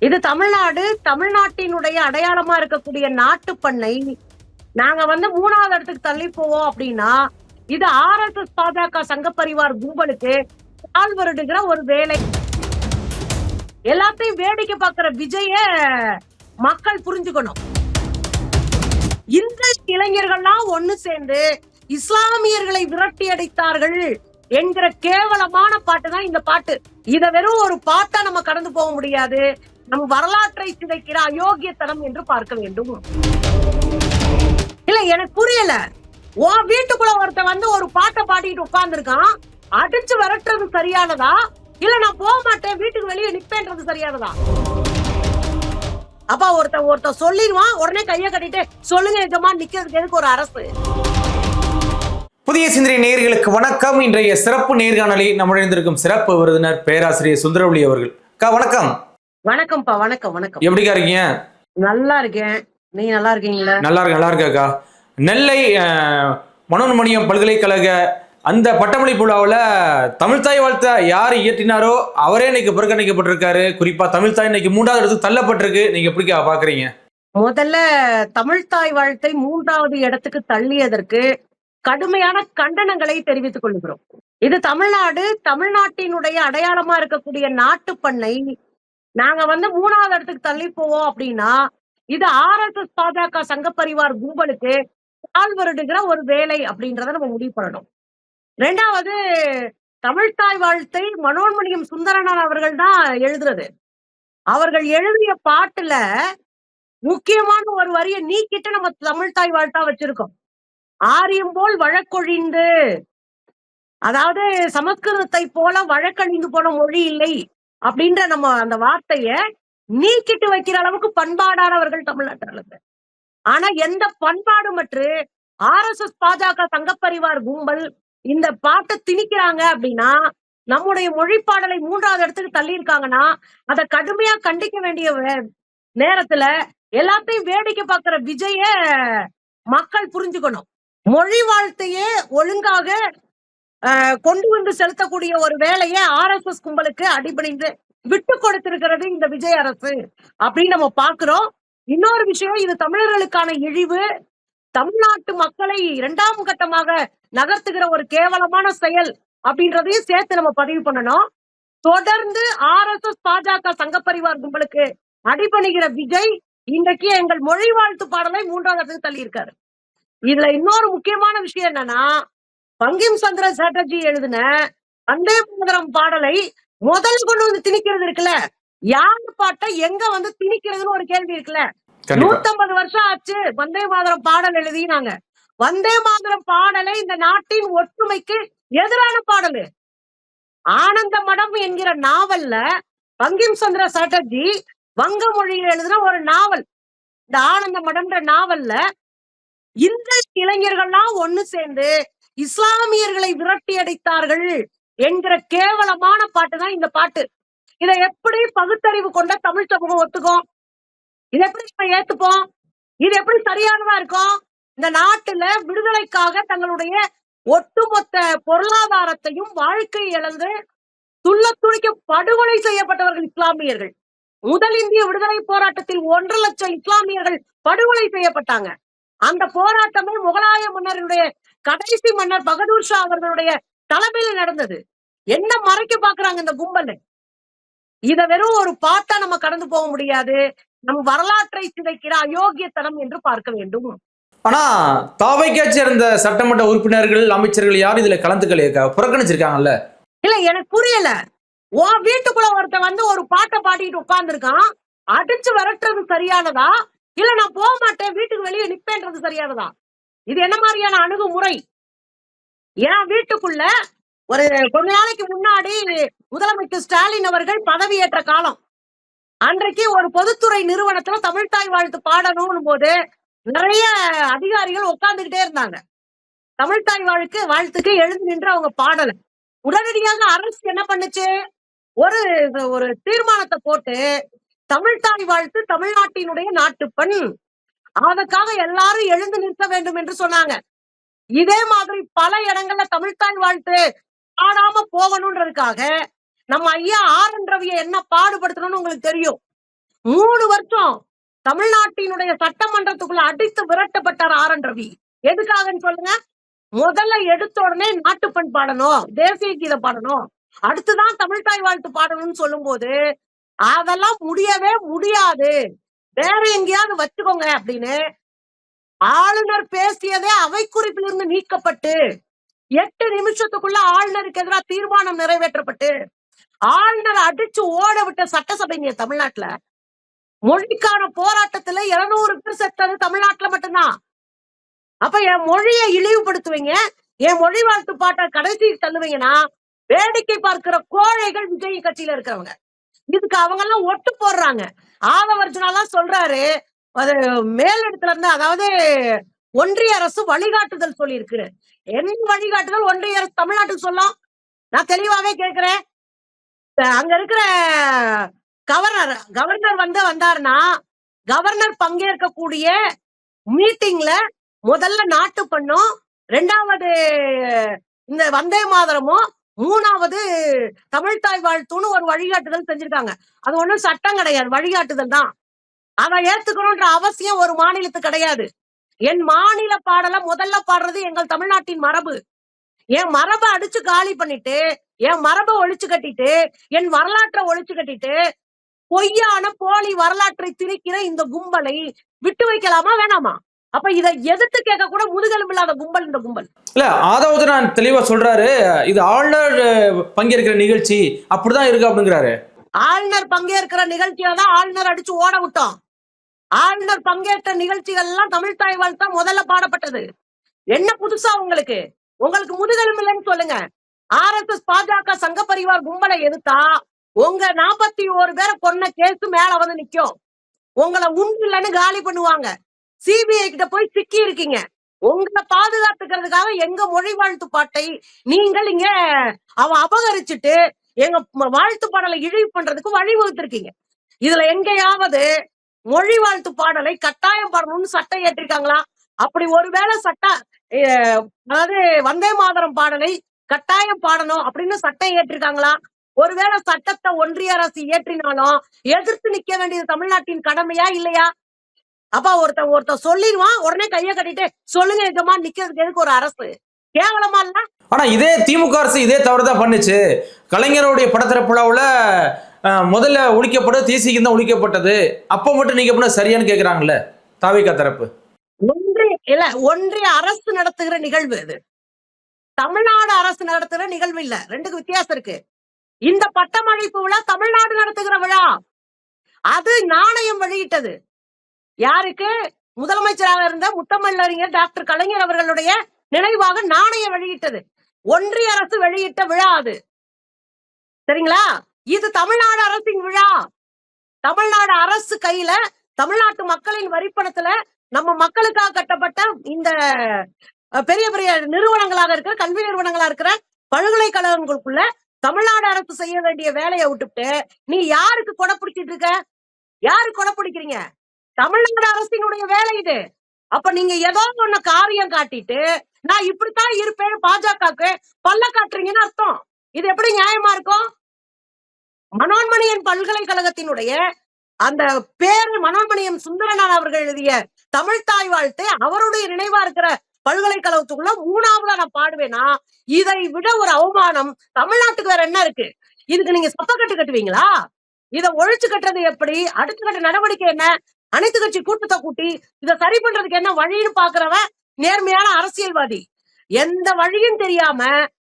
இது தமிழ்நாடு. தமிழ்நாட்டினுடைய அடையாளமா இருக்கக்கூடிய நாட்டுப்பண்ணை நாங்க 3வது இடத்துக்கு தள்ளி போவோம் அப்படின்னா, இது RSS பாஜக சங்க பரிவார் கும்பலுக்கு கால் வருடுகிற ஒரு வேலை. எல்லாத்தையும் வேடிக்கை பார்க்கிற விஜய மக்கள் புரிஞ்சுக்கணும். இந்த இளைஞர்கள்லாம் ஒண்ணு சேர்ந்து இஸ்லாமியர்களை விரட்டி அடித்தார்கள் என்கிற கேவலமான பாட்டு தான் இந்த பாட்டு. இத வெறும் ஒரு பாட்டா நம்ம கடந்து போக முடியாது. நம் வரலாற்றை சிதைக்கிற அயோக்கியத்தனம் என்று பார்க்க வேண்டும். இல்ல, எனக்கு புரியல. உன் வீட்டுக்குள்ள ஒருத்த ஒரு பாட்டை பாடிட்டு உட்கார்ந்து இருக்கான். அடிச்சு விரட்டுறது சரியானதா, இல்ல நான் போக மாட்டேன் வீட்டுக்கு வெளியே நிப்பேன்றது சரியானதா? அப்பா ஒருத்த சொல்லிடுவான், உடனே கைய கட்டிட்டு சொல்லுங்க எஜமா, நிக்கிறதுக்கு எதுக்கு ஒரு அரசு? புதிய சிந்தனை நேயர்களுக்கு வணக்கம். இன்றைய சிறப்பு நேர்காணலில் நம்முடன் சிறப்பு விருந்தினர் பேராசிரியர் சுந்தரவள்ளி அவர்கள். வணக்கம். வணக்கம்ப்பா. வணக்கம் வணக்கம். எப்படிக்கா இருக்கீங்க? நல்லா இருக்கேன். நீ நல்லா இருக்கீங்களா? நல்லா இருக்கேக்கா. நெல்லை மனோன்மணியம் பல்கலைக்கழக அந்த பட்டமளிப்பு விழாவில் தமிழ்தாய் வாழ்த்த யார் இயற்றினாரோ அவரே இன்னைக்கு புறக்கணிக்கப்பட்டிருக்காரு. குறிப்பா தமிழ்தாய் இன்னைக்கு 3வது இடத்துக்கு தள்ளப்பட்டிருக்கு. நீங்க எப்படிக்கா பாக்குறீங்க? முதல்ல தமிழ்தாய் வாழ்த்தை 3வது இடத்துக்கு தள்ளியதற்கு கடுமையான கண்டனங்களை தெரிவித்துக் கொள்கிறோம். இது தமிழ்நாடு. தமிழ்நாட்டினுடைய அடையாளமா இருக்கக்கூடிய நாட்டுப்பண்ணை நாங்க 3வது இடத்துக்கு தள்ளி போவோம் அப்படின்னா, இது RSS பாஜக சங்க பரிவார் கும்பலுக்கு கால் வருடுகிற ஒரு வேலை அப்படின்றத நம்ம முடிவு பண்ணணும். 2வது, தமிழ்தாய் வாழ்த்தை மனோன்மணியம் சுந்தரனார் அவர்கள் தான் எழுதுறது. அவர்கள் எழுதிய பாட்டுல முக்கியமான ஒரு வரியை நீக்கிட்டு நம்ம தமிழ்தாய் வாழ்த்தா வச்சிருக்கோம். ஆரியம் போல் வழக்கொழிந்து, அதாவது சமஸ்கிருதத்தை போல வழக்கழிந்து போன மொழி இல்லை அப்படின்ற நம்ம அந்த வார்த்தைய நீக்கிட்டு வைக்கிற அளவுக்கு பண்பாடானவர்கள் தமிழ்நாட்டில். ஆனா எந்த பண்பாடுமற்று RSS பாஜக சங்கப்பரிவார் கும்பல் இந்த பாட்டை திணிக்கிறாங்க அப்படின்னா, நம்முடைய மொழிப்பாடலை 3வது இடத்துக்கு தள்ளி இருக்காங்கன்னா, அதை கடுமையா கண்டிக்க வேண்டிய நேரத்துல எல்லாத்தையும் வேடிக்கை பார்க்கிற விஜய மக்கள் புரிஞ்சுக்கணும். மொழி வாழ்த்தையே ஒழுங்காக கொண்டு வந்து செலுத்தக்கூடிய ஒரு வேலையை RSS கும்பலுக்கு அடிபணிந்து விட்டு கொடுத்திருக்கிறது இந்த விஜய் அரசு அப்படின்னு நம்ம பாக்குறோம். இன்னொரு விஷயம், இது தமிழர்களுக்கான இழிவு. தமிழ்நாட்டு மக்களை 2ஆம் கட்டமாக நகர்த்துகிற ஒரு கேவலமான செயல் அப்படின்றதையும் சேர்த்து நம்ம பதிவு பண்ணணும். தொடர்ந்து RSS பாஜக சங்கப்பரிவார் கும்பலுக்கு அடிபணிகிற விஜய் இன்றைக்கு எங்கள் மொழி வாழ்த்து பாடலை 3வது இடத்துக்கு தள்ளி இருக்காரு. இதுல இன்னொரு முக்கியமான விஷயம் என்னன்னா, பங்கிம் சந்திர சாட்டர்ஜி எழுதின வந்தே மாதரம் பாடலை முதல் கொண்டு வந்து திணிக்கிறது இருக்குல்ல, யாரு பாட்டை எங்க திணிக்கிறதுன்னு ஒரு கேள்வி இருக்குல்ல. 150 வருஷம் ஆச்சு வந்தே மாதரம் பாடல் எழுதினாங்க. வந்தே மாதரம் பாடலை இந்த நாட்டின் ஒற்றுமைக்கு எதிரான பாடல். ஆனந்த மடம் என்கிற நாவல்ல பங்கிம் சந்திர சாட்டர்ஜி வங்க மொழியில் எழுதின ஒரு நாவல். இந்த ஆனந்த மடம்ன்ற நாவல்ல இந்த இளைஞர்கள்லாம் ஒண்ணு சேர்ந்து இஸ்லாமியர்களை விரட்டி அடித்தார்கள் என்கிற கேவலமான பாட்டு தான் இந்த பாட்டு. இதை எப்படி பகுத்தறிவு கொண்ட தமிழ் சமூகம் ஒத்துக்கும்? இதை எப்படி நம்ம ஏத்துப்போம்? இது எப்படி சரியானதா இருக்கும்? இந்த நாட்டுல விடுதலைக்காக தங்களுடைய ஒட்டுமொத்த பொருளாதாரத்தையும் வாழ்க்கை இழந்து துள்ளிக்க படுகொலை செய்யப்பட்டவர்கள் இஸ்லாமியர்கள். முதல் இந்திய விடுதலை போராட்டத்தில் 1.5 லட்சம் இஸ்லாமியர்கள் படுகொலை செய்யப்பட்டாங்க. அந்த போராட்டமே முகலாய மன்னருடைய கடைசி மன்னர் பகதூர் ஷா அவர்களுடைய தலைமையில் நடந்தது. என்ன மறைக்க பாக்குறாங்க இந்த கும்பல்? இத வெறும் ஒரு பாட்டா நம்ம கடந்து போக முடியாது. நம் வரலாற்றை சிதைக்கிற அயோக்கியத்தனம் என்று பார்க்க வேண்டும். ஆனா தாவைக்கா சேர்ந்த சட்டமன்ற உறுப்பினர்கள், அமைச்சர்கள் யாரும் இதுல கலந்துக்கலையா? புறக்கணிச்சிருக்காங்கல்ல. இல்ல, எனக்கு புரியல. உன் வீட்டுக்குள்ள ஒருத்த ஒரு பாட்டை பாடிட்டு உட்கார்ந்து இருக்கான். அடிச்சு விரட்டுறது சரியானதா, இல்ல நான் போக மாட்டேன் வீட்டுக்கு வெளியே நிப்பேன்றது சரியானதா? இது என்ன மாதிரியான அணுகுமுறை? ஏன் வீட்டுக்குள்ள கொஞ்ச நாளைக்கு முன்னாடி முதலமைச்சர் ஸ்டாலின் அவர்கள் பதவியேற்ற காலம் அன்றைக்கு ஒரு பொதுத்துறை நிறுவனத்துல தமிழ்தாய் வாழ்த்து பாடணும் போது நிறைய அதிகாரிகள் உட்கார்ந்துகிட்டே இருந்தாங்க. தமிழ்தாய் வாழ்த்துக்கு எழுந்து நின்று அவங்க பாடல. உடனடியாக அரசு என்ன பண்ணுச்சு? ஒரு தீர்மானத்தை போட்டு தமிழ்தாய் வாழ்த்து தமிழ்நாட்டினுடைய நாட்டுப்பண், அதற்காக எல்லாரும் எழுந்து நிற்க வேண்டும் என்று சொன்னாங்க. இதே மாதிரி பல இடங்கள்ல தமிழ்தாய் வாழ்த்து பாடாம போகணும்ன்றதுக்காக நம்ம ஐயா RN ரவியை என்ன பாடுபடுத்தணும்னு உங்களுக்கு தெரியும். 3 வருஷம் தமிழ்நாட்டினுடைய சட்டமன்றத்துக்குள்ள அடித்து விரட்டப்பட்டார் ஆர்.என். ரவி. எதுக்காகன்னு சொல்லுங்க. முதல்ல எடுத்த உடனே நாட்டுப்பண் பாடணும், தேசிய கீதம் பாடணும், அடுத்துதான் தமிழ்தாய் வாழ்த்து பாடணும்னு சொல்லும் போது அதெல்லாம் முடியவே முடியாது, வேற எங்கேயாவது வச்சுக்கோங்க அப்படின்னு ஆளுநர் பேசியதே அவை குறிப்பிலிருந்து நீக்கப்பட்டு 8 நிமிஷத்துக்குள்ள ஆளுநருக்கு எதிராக தீர்மானம் நிறைவேற்றப்பட்டு ஆளுநர் அடிச்சு ஓட விட்ட சட்டசபை தமிழ்நாட்டுல. மொழிக்கான போராட்டத்துல 200 பேர் செத்தது தமிழ்நாட்டுல மட்டும்தான். அப்ப என் மொழியை இழிவுபடுத்துவீங்க, என் மொழி வாழ்த்து பாட்டை கடைசி தள்ளுவீங்கன்னா வேடிக்கை பார்க்கிற கோழைகள் விஜய் கட்சியில இருக்கிறவங்க. இதுக்கு அவங்க எல்லாம் ஒட்டு போடுறாங்க. ஆதவர்ஜுனாலாம் சொல்றாரு, அது மேலிடத்துல இருந்து, அதாவது ஒன்றிய அரசு வழிகாட்டுதல் சொல்லி இருக்கு. என்ன வழிகாட்டுதல் ஒன்றிய அரசு தமிழ்நாட்டுக்கு சொல்லும்? நான் தெளிவாவே கேட்கிறேன். அங்க இருக்கிற கவர்னர் வந்தாருன்னா கவர்னர் பங்கேற்கக்கூடிய மீட்டிங்ல முதல்ல நாட்டு பண்ணும், 2வது இந்த வந்தே மாதரமும், 3வது தமிழ்தாய் வாழ்த்துன்னு ஒரு வழிகாட்டுதல் செஞ்சிருக்காங்க. அது ஒண்ணும் சட்டம் கிடையாது, வழிகாட்டுதல் தான். அதை ஏத்துக்கணும்ன்ற அவசியம் ஒரு மாநிலத்துக்கு கிடையாது. என் மாநில பாடல முதல்ல பாடுறது எங்கள் தமிழ்நாட்டின் மரபு. என் மரபை அடிச்சு காலி பண்ணிட்டு, என் மரபை ஒழிச்சு கட்டிட்டு, என் வரலாற்றை ஒழிச்சு கட்டிட்டு பொய்யான போலி வரலாற்றை திணிக்கிற இந்த கும்பலை விட்டு வைக்கலாமா வேணாமா? அப்ப இதை எதிர்த்து கேட்க கூட முதுகெலும்பு இல்லாத கும்பல் இந்த கும்பல். இல்ல, அதாவது நான் தெளிவா சொல்றாரு, இது ஆளுநர் பங்கேற்கிற நிகழ்ச்சி அப்படிதான் இருக்கு அப்படிங்கிறாரு. ஆளுநர் பங்கேற்கிற நிகழ்ச்சியாதான் ஆளுநர் அடிச்சு ஓட விட்டோம். ஆளுநர் பங்கேற்ற நிகழ்ச்சிகள் எல்லாம் தமிழ்தாய் வாழ்த்தா முதல்ல பாடப்பட்டது. என்ன புதுசா உங்களுக்கு? உங்களுக்கு முதுகெலும்பு இல்லைன்னு சொல்லுங்க. RSS பாஜக சங்க பரிவார் கும்பலை எதிர்த்தா உங்க 41 பேரை கொன்ன கேஸ் மேல வந்து நிக்கும். உங்களை உண்டில்லன்னு காலி பண்ணுவாங்க. சிபிஐ கிட்ட போய் சிக்கி இருக்கீங்க. உங்களை பாதுகாத்துக்கிறதுக்காக எங்க மொழி வாழ்த்து பாட்டை நீங்கள் இங்க அபகரிச்சுட்டு எங்க வாழ்த்து பாடலை இழிவு பண்றதுக்கு வழிவகுத்திருக்கீங்க. இதுல எங்கேயாவது மொழி வாழ்த்து பாடலை கட்டாயம் பாடணும்னு சட்டம் ஏற்றிருக்காங்களா? அப்படி ஒருவேளை அதாவது வந்தே மாதரம் பாடலை கட்டாயம் பாடணும் அப்படின்னு சட்டம் ஏற்றிருக்காங்களா? ஒருவேளை சட்டத்தை ஒன்றிய அரசு இயற்றினாலும் எதிர்த்து நிக்க வேண்டியது தமிழ்நாட்டின் கடமையா இல்லையா? அப்ப ஒருத்தன் சொல்லிடுவான், உடனே கைய கட்டிட்டு சொல்லுங்க எஜமா நிக்கிறதுக்கு எதுக்கு ஒரு அரசு? கேவலமா இல்ல? ஆனா இதே திமுக அரசு இதே தவறுதான் பண்ணுச்சு. கலைஞருடைய படத்திறப்புலாவுல முதல்ல ஒழிக்கப்பட்டது தேசிய தான் ஒழிக்கப்பட்டது. அப்ப மட்டும் நீங்க பண்ண சரியானு கேக்குறாங்கல்ல தாவேகா தரப்பு. ஒன்றிய அரசு நடத்துகிற நிகழ்வு இது. தமிழ்நாடு அரசு நடத்துகிற நிகழ்வு இல்ல. ரெண்டுக்கு வித்தியாசம் இருக்கு. இந்த பட்டமளிப்பு விழா தமிழ்நாடு நடத்துகிற விழா. அது நாணயம் வெளியிட்டது. யாருக்கு? முதலமைச்சராக இருந்த முத்தமிழறிஞர் டாக்டர் கலைஞர் அவர்களுடைய நினைவாக நாணயம் வெளியிட்டது. ஒன்றிய அரசு வெளியிட்ட விழா அது. சரிங்களா? இது தமிழ்நாடு அரசின் விழா. தமிழ்நாடு அரசு கையில தமிழ்நாட்டு மக்களின் வரிப்பணத்துல நம்ம மக்களுக்காக கட்டப்பட்ட இந்த பெரிய பெரிய நிறுவனங்களாக இருக்கிற கல்வி நிறுவனங்களா இருக்கிற பல்கலைக்கழகங்களுக்குள்ள தமிழ்நாடு அரசு செய்ய வேண்டிய வேலையை விட்டுட்டு நீ யாருக்கு கொடை பிடிச்சிட்டு இருக்க? யாரு கொடை பிடிக்கிறீங்க? தமிழ்நாடு அரசினுடைய வேலை இது. அப்ப நீங்க ஏதோ ஒண்ணு காரியம் காட்டிட்டு நான் இப்படித்தான் இருப்பேன் பாஜகவுக்கு பல்ல காட்டுறீங்கன்னு அர்த்தம். இது எப்படி நியாயமா இருக்கும்? மனோன்மணியன் பல்கலைக்கழகத்தினுடைய அந்த பேரு மனோன்மணியம் சுந்தரனார் அவர்கள் எழுதிய தமிழ்தாய் வாழ்த்து அவருடைய நினைவா இருக்கிற பல்கலைக்கழகத்துக்குள்ள 3வது நான் பாடுவேனா? இதை விட ஒரு அவமானம் தமிழ்நாட்டுக்கு வேற என்ன இருக்கு? இதுக்கு நீங்க சப்பக்கட்டு கட்டுவீங்களா? இதை ஒழிச்சு கட்டுறது எப்படி? அடுத்த கட்ட நடவடிக்கை என்ன? அனைத்து கட்சி கூட்டத்தை கூட்டி இதை சரி பண்றதுக்கு என்ன வழின்னு பாக்குறவன் நேர்மையான அரசியல்வாதி. எந்த வழியும் தெரியாம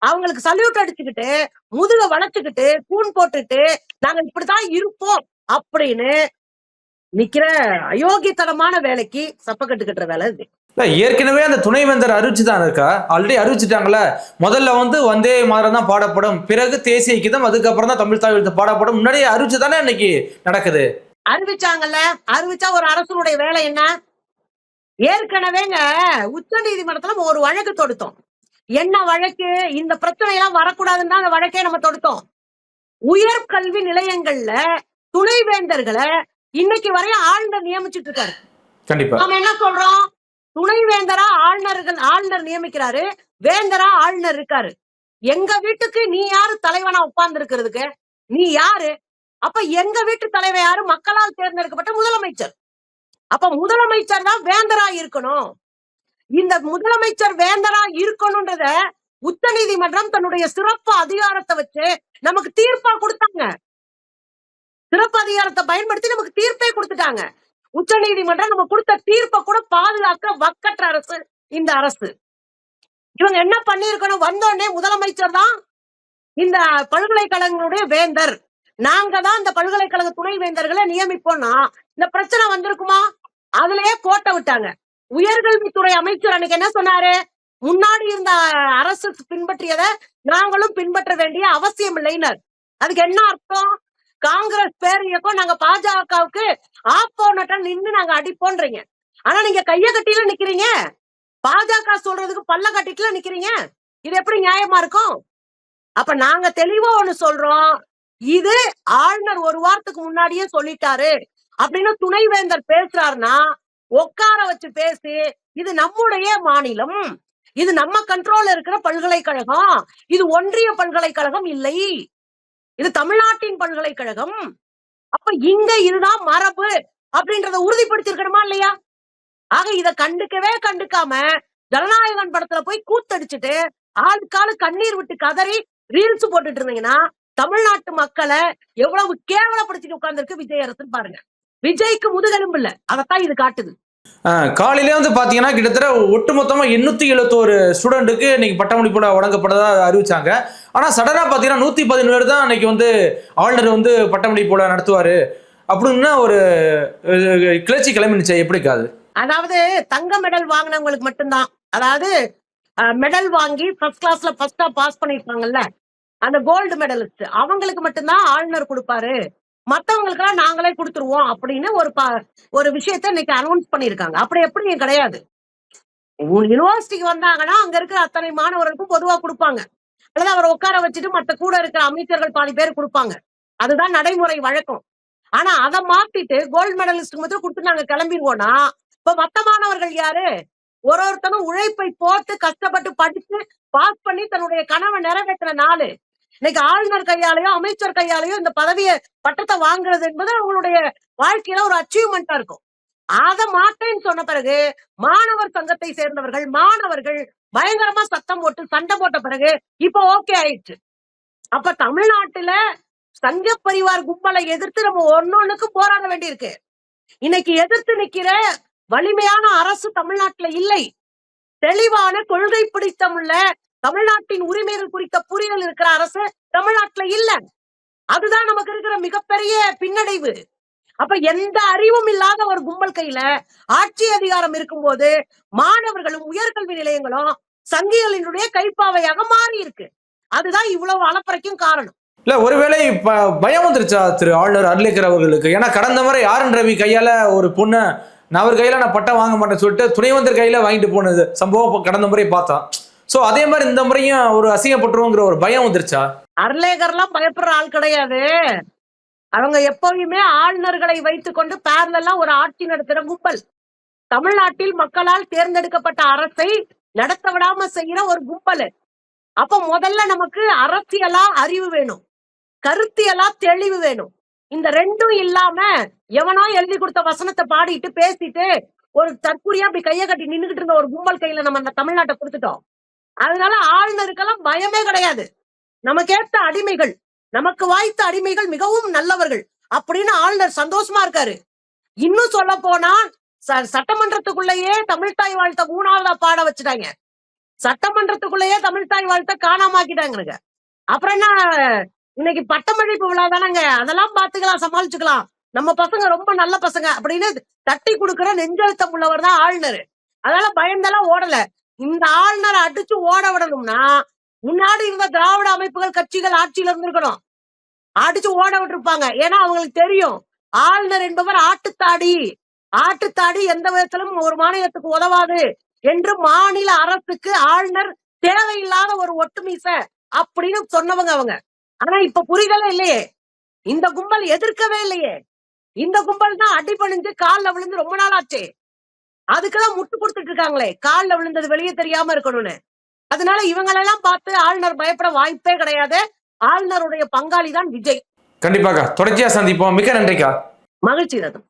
அவங்களுக்கு சல்யூட் அடிச்சுக்கிட்டு முதுக வளைச்சுக்கிட்டு கூன் போட்டுட்டு நாங்க இப்படித்தான் இருப்போம் அப்படின்னு நிக்கிற அயோக்கியத்தனமான வேலைக்கு சப்பக்கட்டு கட்டுற வேலை இது. ஏற்கனவே அந்த துணைவேந்தர் அறிவிச்சுதான் இருக்கா, ஆல்ரெடி அறிவிச்சுட்டாங்களே. முதல்ல வந்தே மாதரம் தான் பாடப்படும், பிறகு தேசிய கீதம், அதுக்கப்புறம் தான் தமிழ்தாய் வாழ்த்து பாடப்படும். முன்னாடியே அறிவிச்சுதானே இன்னைக்கு நடக்குது. அறிவிச்சாங்கல்ல. அறிவிச்சா ஒரு அரசனுடைய வேலை என்ன? ஏற்கனவேங்க உச்ச நீதிமன்றத்துல ஒரு வழக்கு தொடுத்தோம். என்ன வழக்கு? இந்த பிரச்சனை எல்லாம் வரக்கூடாதுன்னு தான் அந்த வழக்கே நம்ம தொடுத்தோம். உயர்கல்வி நிலையங்கள்ல துணைவேந்தர்களை இன்னைக்கு வரையும் ஆளுநர் நியமிச்சுட்டு இருக்காரு. கண்டிப்பா நாம என்ன சொல்றோம்? துணைவேந்தரா ஆளுநர் நியமிக்கிறாரு, வேந்தரா ஆளுநர் இருக்காரு. எங்க வீட்டுக்கு நீ யாரு தலைவனா உட்கார்ந்து இருக்கிறதுக்கு? நீ யாரு? அப்ப எங்க வீட்டு தலைவர் யாரு? மக்களால் தேர்ந்தெடுக்கப்பட்ட முதலமைச்சர். அப்ப முதலமைச்சர் தான் வேந்தரா இருக்கணும். இந்த முதலமைச்சர் வேந்தரா இருக்கணும்ன்றத உச்ச நீதிமன்றம் தன்னுடைய சிறப்பு அதிகாரத்தை வச்சு நமக்கு தீர்ப்பா கொடுத்தாங்க. சிறப்பு அதிகாரத்தை பயன்படுத்தி நமக்கு தீர்ப்பே கொடுத்துட்டாங்க. உச்ச நீதிமன்றம் நம்ம கொடுத்த தீர்ப்பை கூட பாதுகாக்க வக்கற்ற அரசு இந்த அரசு. இவங்க என்ன பண்ணிருக்கணும்? வந்தோடனே முதலமைச்சர் தான் இந்த பல்கலைக்கழகங்களுடைய வேந்தர், நாங்க தான் இந்த பல்கலைக்கழக துணை வேந்தர்களை நியமிப்போம்னா இந்த பிரச்சனை வந்திருக்குமா? அதுலயே கோட்டை விட்டாங்க. உயர்கல்வித்துறை அமைச்சர் அன்னைக்கு என்ன சொன்னாரு? முன்னாடி இருந்த அரசு பின்பற்றியதை நாங்களும் பின்பற்ற வேண்டிய அவசியம் இல்லைன்னு. அதுக்கு என்ன அர்த்தம்? காங்கிரஸ் பேர் இயக்கம் நாங்க பாஜகவுக்கு ஆப்போனட்டா நின்னு நாங்க அடிப்போன்றீங்க. ஆனா நீங்க கைய கட்டில நிக்கிறீங்க, பாஜக சொல்றதுக்கு பல்ல கட்டிட்டுல நிக்கிறீங்க. இது எப்படி நியாயமா இருக்கும்? அப்ப நாங்க தெளிவா ஒண்ணு சொல்றோம், இது ஆளுநர் ஒரு வாரத்துக்கு முன்னாடியே சொல்லிட்டாரு அப்படின்னு துணைவேந்தர் பேசுறாருன்னா உட்கார வச்சு பேசி, இது நம்முடைய மாநிலம், இது நம்ம கண்ட்ரோல்ல இருக்கிற பல்கலைக்கழகம், இது ஒன்றிய பல்கலைக்கழகம் இல்லை, இது தமிழ்நாட்டின் பல்கலைக்கழகம். அப்ப இங்க இதுதான் மரபு அப்படின்றத உறுதிப்படுத்திருக்கணுமா இல்லையா? ஆக இத கண்டுக்காம ஜனநாயகன் படத்துல போய் கூத்தடிச்சுட்டு ஆளுக்காலு கண்ணீர் விட்டு கதறி ரீல்ஸ் போட்டுட்டு இருந்தீங்கன்னா தமிழ்நாட்டு மக்களை எவ்வளவு கேவலப்படுத்திட்டு உட்கார்ந்துருக்கு விஜய் அரசுன்னு பாருங்க. விஜய்க்கு முதுகெலும்பு இல்ல, அதத்தான் இது காட்டுது. காலையிலே வந்து பாத்தீங்கன்னா கிட்டத்தட்ட ஒட்டுமொத்தமா 871 ஸ்டூடெண்ட்டுக்கு இன்னைக்கு பட்டமளிப்பு வழங்கப்பட்டதா அறிவிச்சாங்க. ஆனா சடனா பாத்தீங்கன்னா 117 தான் இன்னைக்கு வந்து ஆளுநர் வந்து பட்டமளிப்பு நடத்துவாரு அப்படின்னா ஒரு கிளர்ச்சி கிளம்பினுச்சு. எப்படி காது? அதாவது தங்க மெடல் வாங்கினவங்களுக்கு மட்டும்தான், அதாவது மெடல் வாங்கி ஃபர்ஸ்ட் கிளாஸ்ல ஃபர்ஸ்டா பாஸ் பண்ணிருப்பாங்கல்ல, அந்த கோல்டு மெடலிஸ்ட் அவங்களுக்கு மட்டும்தான் ஆளுநர் கொடுப்பாரு, மத்தவங்களுக்கு எல்லாம் நாங்களே கொடுத்துருவோம் அப்படின்னு ஒரு விஷயத்த இன்னைக்கு அனௌன்ஸ் பண்ணிருக்காங்க. அப்படி எப்படி கிடையாது. யூனிவர்சிட்டிக்கு வந்தாங்கன்னா அங்க இருக்கிற அத்தனை மாணவர்களுக்கும் பொதுவா கொடுப்பாங்க, அல்லது அவரை உட்கார வச்சுட்டு மத்த கூட இருக்கிற அமைச்சர்கள் பாதி பேர் கொடுப்பாங்க. அதுதான் நடைமுறை வழக்கம். ஆனா அதை மாத்திட்டு கோல்டு மெடலிஸ்ட் மட்டும் கொடுத்து நாங்க கிளம்பிடுவோம்னா இப்ப மத்த மாணவர்கள் யாரு? ஒருத்தனும் உழைப்பை போட்டு கஷ்டப்பட்டு படிச்சு பாஸ் பண்ணி தன்னுடைய கனவை நிறைவேற்றின நாளு இன்னைக்கு ஆளுநர் கையாலையோ அமைச்சர் கையாலையோ இந்த பதவியை பட்டத்தை வாங்குறது என்பது அவங்களுடைய வாழ்க்கையில ஒரு அச்சீவ்மெண்டா இருக்கும். அதை மாட்டேன்னு சொன்ன பிறகு மாணவர் சங்கத்தை சேர்ந்தவர்கள் மாணவர்கள் பயங்கரமா சத்தம் போட்டு சண்டை போட்ட பிறகு இப்ப ஓகே ஆயிடுச்சு. அப்ப தமிழ்நாட்டுல சங்க பரிவார் கும்பலை எதிர்த்து நம்ம ஒன்னொன்னுக்கு போராட வேண்டியிருக்கு. இன்னைக்கு எதிர்த்து நிக்கிற வலிமையான அரசு தமிழ்நாட்டுல இல்லை. தெளிவான கொள்கை பிடித்தமுள்ள தமிழ்நாட்டின் உரிமைகள் குறித்த புரிதல் இருக்கிற அரசு தமிழ்நாட்டுல இல்ல. அதுதான் நமக்கு இருக்கிற மிகப்பெரிய பின்னடைவு. அப்ப எந்த அறிவும் இல்லாத ஒரு கும்பல் கையில ஆட்சி அதிகாரம் இருக்கும்போது மாணவர்களும் உயர்கல்வி நிலையங்களும் சங்கிகளினுடைய கைப்பாவையாக மாறி இருக்கு. அதுதான் இவ்வளவு அலப்பறைக்கும் காரணம். இல்ல ஒருவேளை பயம் வந்துருச்சா திரு ஆளுநர் அர்லேக்கர் அவர்களுக்கு? ஏன்னா கடந்த முறை ஆர்.என். ரவி கையால ஒரு பொண்ணு நான் அவர் கையில நான் பட்டம் வாங்க மாட்டேன்னு சொல்லிட்டு துணைவேந்தர் கையில வாங்கிட்டு போனது சம்பவம் கடந்த முறை பார்த்தோம். சோ அதே மாதிரி இந்த முறையும் ஒரு அசிங்கப்பட்டுருவோங்கிற ஒரு பயம் வந்துருச்சா? அர்லேகர்லாம் பயப்படுற ஆள் கிடையாது. அவங்க எப்பவுமே ஆளுநர்களை வைத்துக் கொண்டு பேரலா ஒரு ஆட்சி நடத்துற கும்பல். தமிழ்நாட்டில் மக்களால் தேர்ந்தெடுக்கப்பட்ட அரசை நடத்த விடாம செய்யற ஒரு கும்பல். அப்ப முதல்ல நமக்கு அரசியலா அறிவு வேணும், கருத்தியலா தெளிவு வேணும். இந்த ரெண்டும் இல்லாம எவனோ எழுதி கொடுத்த வசனத்தை பாடிட்டு பேசிட்டு ஒரு தற்கொலையா அப்படி கையை கட்டி நின்றுகிட்டு இருந்த ஒரு கும்பல் கையில நம்ம இந்த தமிழ்நாட்டை கொடுத்துட்டோம். அதனால ஆளுநருக்கெல்லாம் பயமே கிடையாது. நமக்கேற்ற அடிமைகள், நமக்கு வாய்த்த அடிமைகள் மிகவும் நல்லவர்கள் அப்படின்னு ஆளுநர் சந்தோஷமா இருக்காரு. இன்னும் சொல்ல போனா சட்டமன்றத்துக்குள்ளேயே தமிழ்தாய் வாழ்த்த 3ஆவதா பாட வச்சுட்டாங்க. சட்டமன்றத்துக்குள்ளேயே தமிழ்தாய் வாழ்த்த காணாமாக்கிட்டாங்க. அப்புறம் என்ன, இன்னைக்கு பட்டமளிப்பு விழா தானங்க, அதெல்லாம் பாத்துக்கலாம், சமாளிச்சுக்கலாம், நம்ம பசங்க ரொம்ப நல்ல பசங்க அப்படின்னு தட்டி கொடுக்கிற நெஞ்சழுத்தம் உள்ளவர் தான் ஆளுநர். அதனால பயந்தெல்லாம் ஓடல. இந்த ஆளுநரை அடிச்சு ஓட விடணும்னா முன்னாடி இருந்த திராவிட அமைப்புகள் கட்சிகள் ஆட்சியில இருந்திருக்கணும், அடிச்சு ஓட விட்டுருப்பாங்க. ஏன்னா அவங்களுக்கு தெரியும் ஆளுநர் என்பவர் ஆட்டுத்தாடி எந்த விதத்திலும் ஒரு மாநிலத்துக்கு உதவாது என்று மாநில அரசுக்கு ஆளுநர் தேவையில்லாத ஒரு ஒட்டுமீச அப்படின்னு சொன்னவங்க அவங்க. ஆனா இப்ப புரிதலே இல்லையே, இந்த கும்பல் எதிர்க்கவே இல்லையே. இந்த கும்பல் தான் அடிபணிஞ்சு காலில் விழுந்து ரொம்ப நாள் ஆச்சு. அதுக்கெல்லாம் முட்டு கொடுத்துட்டு இருக்காங்களே, காலில் விழுந்தது வெளியே தெரியாம இருக்கணும்னு. அதனால இவங்களெல்லாம் பார்த்து ஆளுநர் பயப்பட வாய்ப்பே கிடையாது. ஆளுநருடைய பங்காளி தான் விஜய். கண்டிப்பாக்கா தொடர்ச்சியா சந்திப்போம். மிக்க நன்றிக்கா. மகிழ்ச்சி ரதம்.